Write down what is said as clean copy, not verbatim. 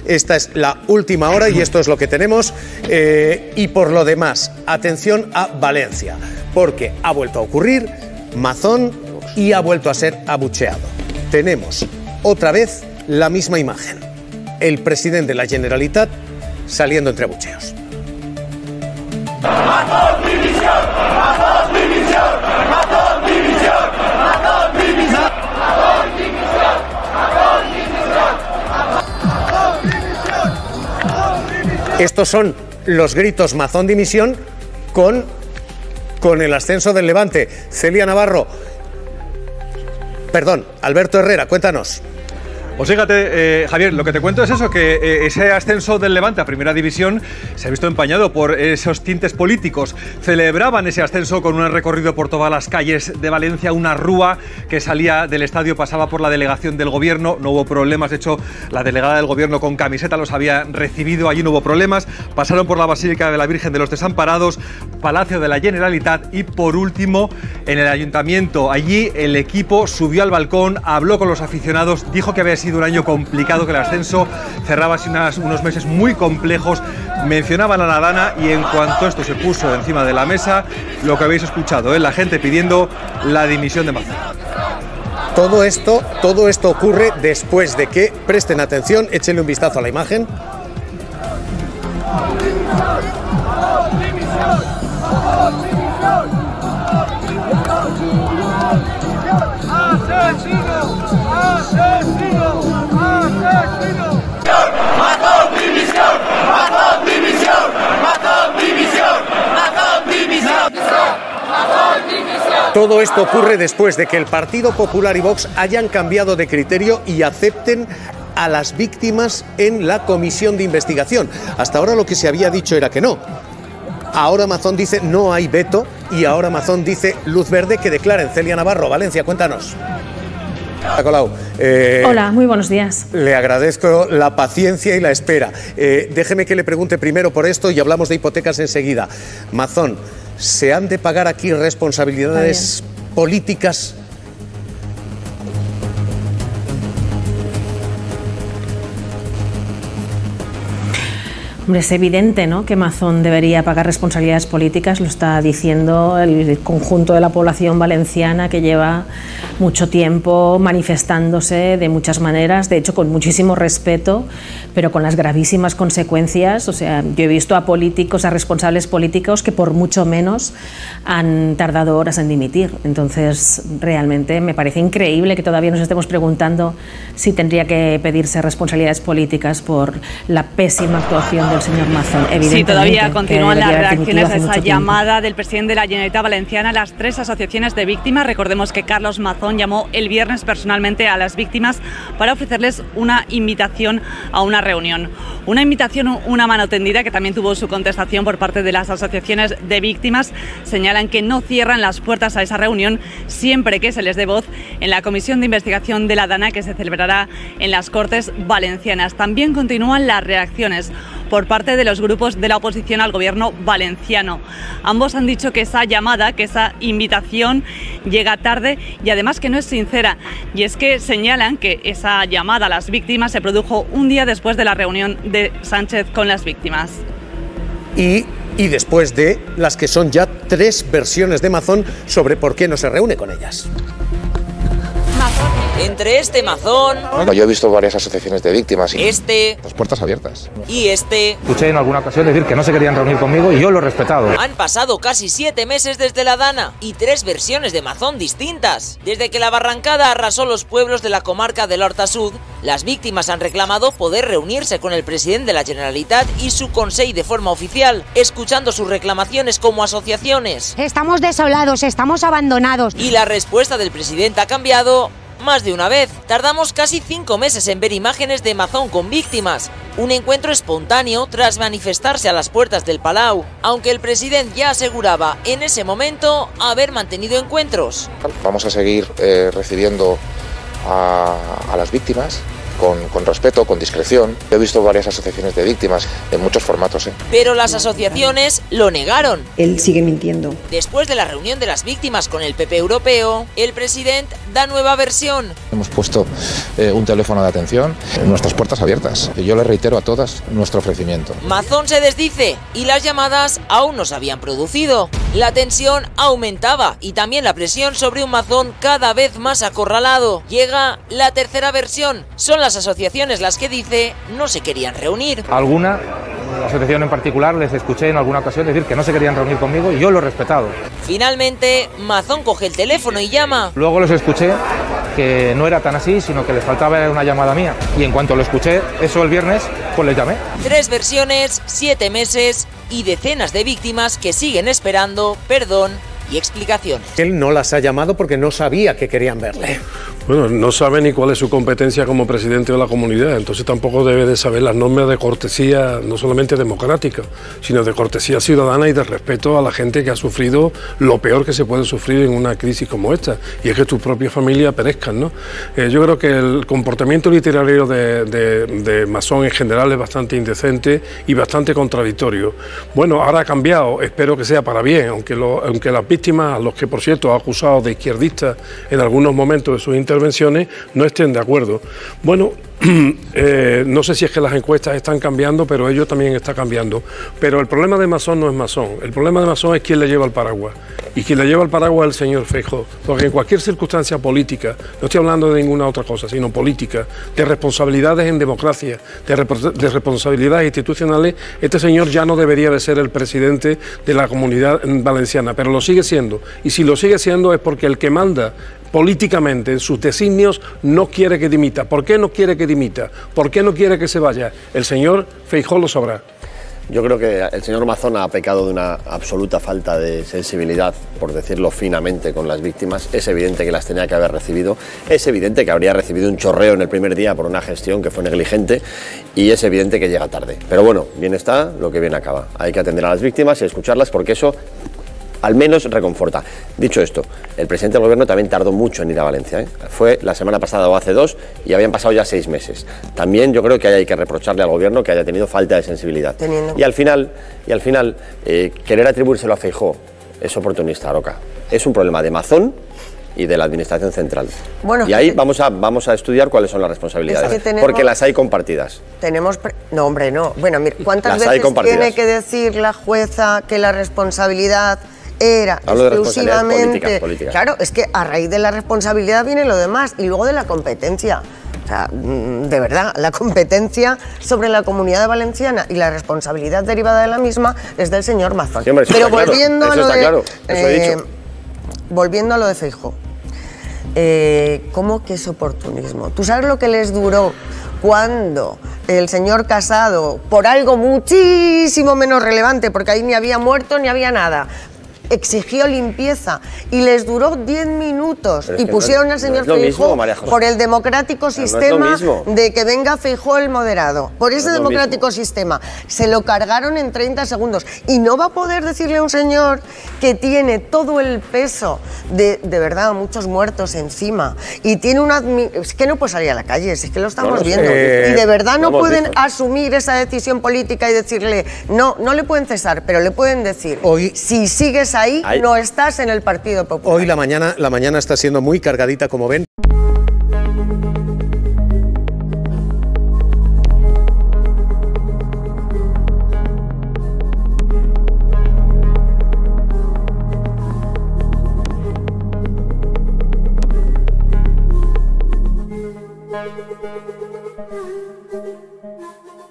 Esta es la última hora y esto es lo que tenemos. Y por lo demás, atención a Valencia, porque ha vuelto a ocurrir Mazón y ha vuelto a ser abucheado. Tenemos otra vez la misma imagen. El presidente de la Generalitat saliendo entre abucheos. ¡Mazón, dimisión! ¡Mazón, dimisión! ¡Mazón, dimisión! ¡Mazón, dimisión! ¡Mazón, dimisión! ¡Mazón, dimisión! ¡Mazón, dimisión! Estos son los gritos Mazón, dimisión con el ascenso del Levante. Celia Navarro. Perdón, Alberto Herrera, cuéntanos. Pues fíjate, Javier, lo que te cuento es eso, que ese ascenso del Levante a Primera División se ha visto empañado por esos tintes políticos. Celebraban ese ascenso con un recorrido por todas las calles de Valencia, una rúa que salía del estadio, pasaba por la delegación del gobierno, no hubo problemas, de hecho la delegada del gobierno con camiseta los había recibido, allí no hubo problemas, pasaron por la Basílica de la Virgen de los Desamparados, Palacio de la Generalitat y por último en el Ayuntamiento. Allí el equipo subió al balcón, habló con los aficionados, dijo que había sido un año complicado, que el ascenso cerraba así unos meses muy complejos, mencionaban a la Dana y en cuanto esto se puso encima de la mesa, lo que habéis escuchado, la gente pidiendo la dimisión de Mazón. Todo esto ocurre después de que, presten atención, échenle un vistazo a la imagen. ¡Mazón, dimisión! ¡Mazón, dimisión! ¡Mazón, dimisión! ¡Mazón, dimisión! ¡Mazón, dimisión! Todo esto ocurre después de que el Partido Popular y Vox hayan cambiado de criterio y acepten a las víctimas en la comisión de investigación. Hasta ahora lo que se había dicho era que no. Ahora Mazón dice no hay veto y ahora Mazón dice luz verde, que declaren. Celia Navarro, Valencia, cuéntanos. Hola, muy buenos días. Le agradezco la paciencia y la espera. Déjeme que le pregunte primero por esto y hablamos de hipotecas enseguida. Mazón, ¿se han de pagar aquí responsabilidades políticas? Hombre, es evidente, ¿no?, que Mazón debería pagar responsabilidades políticas, lo está diciendo el conjunto de la población valenciana que lleva mucho tiempo manifestándose de muchas maneras, de hecho con muchísimo respeto, pero con las gravísimas consecuencias. O sea, yo he visto a políticos, a responsables políticos que por mucho menos han tardado horas en dimitir. Entonces, realmente me parece increíble que todavía nos estemos preguntando si tendría que pedirse responsabilidades políticas por la pésima actuación del señor Mazón. Sí, todavía continúan las reacciones a esa llamada del presidente de la Generalitat Valenciana a las 3 asociaciones de víctimas. Recordemos que Carlos Mazón llamó el viernes personalmente a las víctimas para ofrecerles una invitación a una reunión. Una invitación, una mano tendida, que también tuvo su contestación por parte de las asociaciones de víctimas. Señalan que no cierran las puertas a esa reunión siempre que se les dé voz en la comisión de investigación de la Dana, que se celebrará en las Cortes Valencianas. También continúan las reacciones por parte de los grupos de la oposición al gobierno valenciano. Ambos han dicho que esa llamada, que esa invitación llega tarde y además que no es sincera. Y es que señalan que esa llamada a las víctimas se produjo un día después de la reunión de Sánchez con las víctimas. Y después de las que son ya 3 versiones de Mazón sobre por qué no se reúne con ellas. Entre este Mazón... Bueno, yo he visto varias asociaciones de víctimas. Las puertas abiertas. Y Escuché en alguna ocasión decir que no se querían reunir conmigo y yo lo he respetado. Han pasado casi 7 meses desde la Dana y 3 versiones de Mazón distintas. Desde que la barrancada arrasó los pueblos de la comarca del Horta Sud, las víctimas han reclamado poder reunirse con el presidente de la Generalitat y su Consell de forma oficial, escuchando sus reclamaciones como asociaciones. Estamos desolados, estamos abandonados. Y la respuesta del presidente ha cambiado más de una vez. Tardamos casi 5 meses en ver imágenes de Mazón con víctimas. Un encuentro espontáneo tras manifestarse a las puertas del Palau, aunque el presidente ya aseguraba en ese momento haber mantenido encuentros. Vamos a seguir recibiendo a las víctimas con respeto, con discreción. He visto varias asociaciones de víctimas en muchos formatos. Pero las asociaciones lo negaron. Él sigue mintiendo. Después de la reunión de las víctimas con el PP europeo, el presidente da nueva versión. Hemos puesto un teléfono de atención, nuestras puertas abiertas. Yo le reitero a todas nuestro ofrecimiento. Mazón se desdice y las llamadas aún no se habían producido. La tensión aumentaba y también la presión sobre un Mazón cada vez más acorralado. Llega la tercera versión. Son las asociaciones las que dice no se querían reunir. Alguna asociación en particular les escuché en alguna ocasión decir que no se querían reunir conmigo y yo lo he respetado. Finalmente, Mazón coge el teléfono y llama. Luego les escuché que no era tan así, sino que les faltaba una llamada mía. Y en cuanto lo escuché, eso el viernes, pues les llamé. 3 versiones, 7 meses y decenas de víctimas que siguen esperando perdón y explicaciones. Él no las ha llamado porque no sabía que querían verle. Bueno, no sabe ni cuál es su competencia como presidente de la comunidad, entonces tampoco debe de saber las normas de cortesía, no solamente democrática, sino de cortesía ciudadana y de respeto a la gente que ha sufrido lo peor que se puede sufrir en una crisis como esta, y es que tu propia familia perezcan, ¿no? Yo creo que el comportamiento literario de Mazón en general es bastante indecente y bastante contradictorio. Bueno, ahora ha cambiado, espero que sea para bien, aunque las víctimas, a los que por cierto ha acusado de izquierdistas en algunos momentos de sus intervenciones, no estén de acuerdo. Bueno, no sé si es que las encuestas están cambiando, pero ello también está cambiando. Pero el problema de Mazón no es Mazón, el problema de Mazón es quién le lleva el paraguas. Y quien le lleva el paraguas es el señor Feijóo. Porque en cualquier circunstancia política, no estoy hablando de ninguna otra cosa, sino política, de responsabilidades en democracia, de responsabilidades institucionales, este señor ya no debería de ser el presidente de la Comunidad Valenciana, pero lo sigue siendo. Y si lo sigue siendo es porque el que manda políticamente en sus designios no quiere que dimita. ¿Por qué no quiere que dimita? ¿Por qué no quiere que se vaya? El señor Feijóo lo sabrá. Yo creo que el señor Mazón ha pecado de una absoluta falta de sensibilidad, por decirlo finamente, con las víctimas. Es evidente que las tenía que haber recibido, es evidente que habría recibido un chorreo en el primer día por una gestión que fue negligente y es evidente que llega tarde. Pero bueno, bien está lo que bien acaba. Hay que atender a las víctimas y escucharlas porque eso al menos reconforta. Dicho esto, el presidente del gobierno también tardó mucho en ir a Valencia, ¿eh? Fue la semana pasada o hace 2 y habían pasado ya 6 meses. También yo creo que hay que reprocharle al gobierno que haya tenido falta de sensibilidad. Y al final, querer atribuírselo a Feijóo es oportunista, Aroca. Es un problema de Mazón y de la administración central. Bueno, y ahí vamos a estudiar cuáles son las responsabilidades, porque las hay compartidas. No, hombre, no. Bueno, mira, ¿cuántas veces tiene que decir la jueza que la responsabilidad era exclusivamente políticas? Claro, es que a raíz de la responsabilidad viene lo demás y luego de la competencia. O sea, de verdad, la competencia sobre la Comunidad Valenciana y la responsabilidad derivada de la misma es del señor Mazón. Sí, hombre, pero volviendo a lo de, eso he dicho. Volviendo a lo de Feijóo, ¿cómo que es oportunismo? ¿Tú sabes lo que les duró cuando el señor Casado, por algo muchísimo menos relevante, porque ahí ni había muerto ni había nada, exigió limpieza y les duró 10 minutos y pusieron al señor Feijóo por el democrático sistema de que venga Feijóo el moderado? Por ese democrático sistema se lo cargaron en 30 segundos y no va a poder decirle a un señor que tiene todo el peso de verdad muchos muertos encima y tiene una... Es que no puede salir a la calle, es que lo estamos viendo y de verdad no pueden asumir esa decisión política y decirle no le pueden cesar, pero le pueden decir si sigues ahí no estás en el Partido Popular. Hoy la mañana está siendo muy cargadita, como ven.